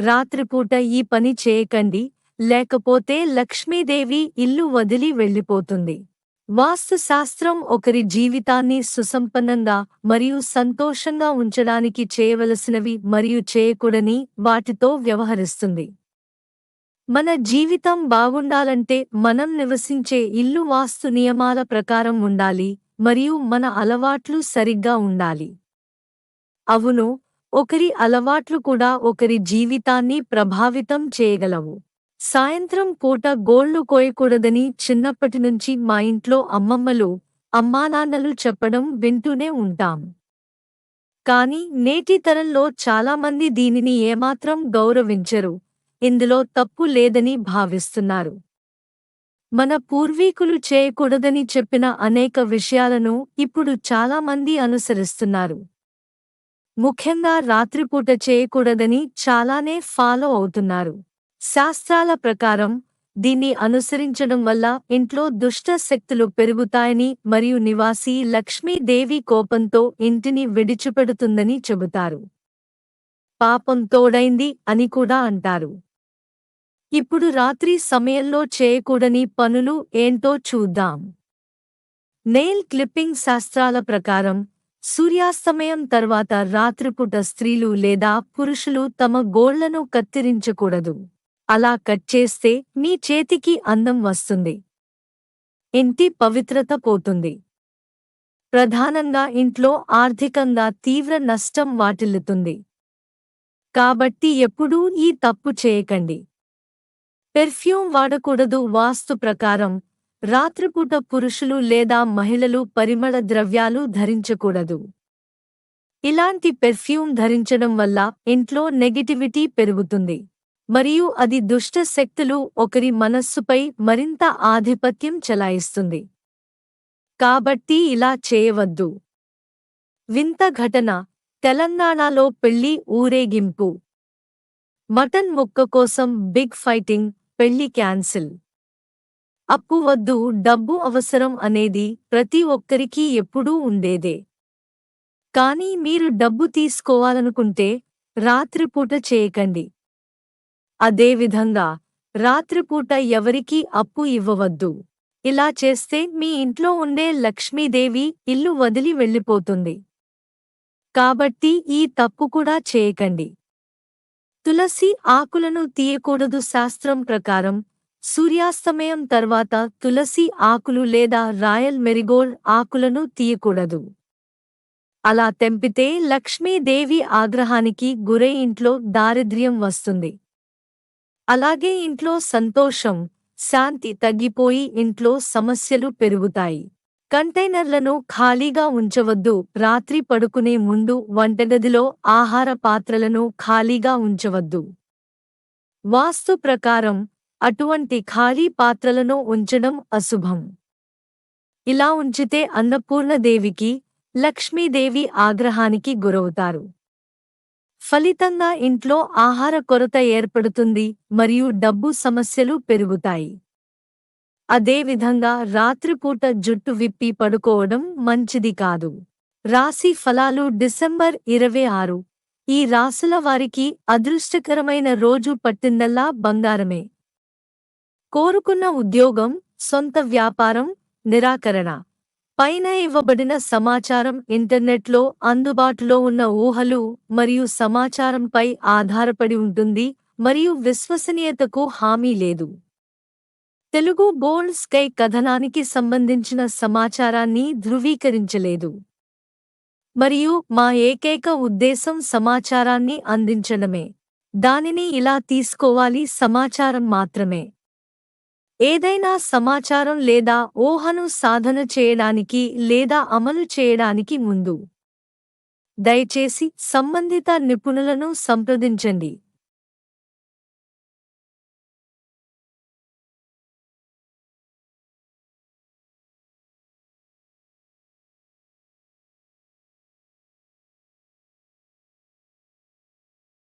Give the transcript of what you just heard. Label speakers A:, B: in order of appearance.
A: రాత్రిపూట ఈ పని చేయకండి, లేకపోతే లక్ష్మీదేవి ఇల్లు వదిలి వెళ్ళిపోతుంది. వాస్తు శాస్త్రం ఒకరి జీవితాన్ని సుసంపన్నంగా మరియు సంతోషంగా ఉంచడానికి చేయవలసినవి మరియు చేయకూడని వాటితో వ్యవహరిస్తుంది. మన జీవితం బాగుండాలంటే మనం నివసించే ఇల్లు వాస్తు నియమాల ప్రకారం ఉండాలి మరియు మన అలవాట్లు సరిగ్గా ఉండాలి. అవును, ఒకరి అలవాట్లు కూడా ఒకరి జీవితాన్ని ప్రభావితం చేయగలవు. సాయంత్రం పూట గోళ్లు కోయకూడదని చిన్నప్పటినుంచి మా ఇంట్లో అమ్మమ్మలు, అమ్మానాన్నలు చెప్పడం వింటూనే ఉంటాం. కానీ నేటి తరంలో చాలామంది దీనిని ఏమాత్రం గౌరవించరు, ఇందులో తప్పు లేదని భావిస్తున్నారు. మన పూర్వీకులు చేయకూడదని చెప్పిన అనేక విషయాలను ఇప్పుడు చాలామంది అనుసరిస్తున్నారు. ముఖ్యంగా రాత్రిపూట చేయకూడదని చాలానే ఫాలో అవుతున్నారు. శాస్త్రాల ప్రకారం దీన్ని అనుసరించడం వల్ల ఇంట్లో దుష్ట శక్తులు పెరుగుతాయని మరియు నివాసి లక్ష్మీదేవి కోపంతో ఇంటిని విడిచిపెడుతుందని చెబుతారు. పాపం తోడైంది అని కూడా అంటారు. ఇప్పుడు రాత్రి సమయంలో చేయకూడని పనులు ఏంటో చూద్దాం. Nail clipping. శాస్త్రాల ప్రకారం సూర్యాస్తమయం తర్వాత రాత్రిపూట స్త్రీలు లేదా పురుషులు తమ గోళ్లను కత్తిరించకూడదు. అలా కట్ చేస్తే మీ చేతికి అందం వస్తుంది, ఇంటి పవిత్రత పోతుంది. ప్రధానంగా ఇంట్లో ఆర్థికంగా తీవ్ర నష్టం వాటిల్లుతుంది. కాబట్టి ఎప్పుడూ ఈ తప్పు చేయకండి. పెర్ఫ్యూమ్ వాడకూడదు. వాస్తు ప్రకారం రాత్రిపూట పురుషులు లేదా మహిళలు పరిమళ ద్రవ్యాలు ధరించకూడదు. ఇలాంటి పెర్ఫ్యూమ్ ధరించడం వల్ల ఇంట్లో నెగటివిటీ పెరుగుతుంది మరియు అది దుష్ట శక్తులు ఒకరి మనస్సుపై మరింత ఆధిపత్యం చెలాయిస్తుంది. కాబట్టి ఇలా చేయవద్దు. వింత ఘటన. తెలంగాణలో పెళ్లి ఊరేగింపు. మటన్ ముక్క కోసం బిగ్ ఫైటింగ్. పెళ్లి క్యాన్సిల్. అప్పు వద్దు, డబ్బు అవసరం అనేది ప్రతి ఒక్కరికీ ఎప్పుడూ ఉండేదే. కానీ మీరు డబ్బు తీసుకోవాలనుకుంటే రాత్రిపూట చేయకండి. అదేవిధంగా రాత్రిపూట ఎవరికీ అప్పు ఇవ్వవద్దు. ఇలా చేస్తే మీ ఇంట్లో ఉండే లక్ష్మీదేవి ఇల్లు వదిలి వెళ్ళిపోతుంది. కాబట్టి ఈ తప్పు కూడా చేయకండి. తులసి ఆకులను తీయకూడదు. శాస్త్రం ప్రకారం సూర్యాస్తమయం తర్వాత తులసి ఆకులు లేదా రాయల్ మెరిగోల్డ్ ఆకులను తీయకూడదు. అలా తెంపితే లక్ష్మీదేవి ఆగ్రహానికి గురై ఇంట్లో దారిద్ర్యం వస్తుంది. అలాగే ఇంట్లో సంతోషం, శాంతి తగ్గిపోయి ఇంట్లో సమస్యలు పెరుగుతాయి. కంటైనర్లను ఖాళీగా ఉంచవద్దు. రాత్రి పడుకునే ముందు వంటగదిలో ఆహార పాత్రలను ఖాళీగా ఉంచవద్దు. వాస్తు ప్రకారం అటువంటి ఖాళీ పాత్రలను ఉంచడం అశుభం. ఇలా ఉంచితే అన్నపూర్ణదేవికి, లక్ష్మీదేవి ఆగ్రహానికి గురవుతారు. ఫలితంగా ఇంట్లో ఆహార కొరత ఏర్పడుతుంది మరియు డబ్బు సమస్యలు పెరుగుతాయి. అదేవిధంగా రాత్రిపూట జుట్టు విప్పి పడుకోవడం మంచిది కాదు. రాశి ఫలాలు. డిసెంబర్ 26. ఈ రాశుల వారికి అదృష్టకరమైన రోజు పట్టిందల్లా బంగారమే. కోరుకున్న ఉద్యోగం, సొంత వ్యాపారం, నిరాకరణ. పైన ఇవ్వబడిన సమాచారం ఇంటర్నెట్లో అందుబాటులో ఉన్న ఊహలు మరియు సమాచారంపై ఆధారపడి ఉంటుంది మరియు విశ్వసనీయతకు హామీ లేదు. తెలుగు బోల్డ్ స్కై కథనానికి సంబంధించిన సమాచారాన్ని ధృవీకరించలేదు మరియు మా ఏకైక ఉద్దేశం సమాచారాన్ని అందించడమే. దానిని ఇలా తీసుకోవాలి, సమాచారం మాత్రమే. ఏదైనా సమాచారం లేదా ఊహను సాధన చేయడానికి లేదా అమలు చేయడానికి ముందు దయచేసి సంబంధిత నిపుణులను సంప్రదించండి.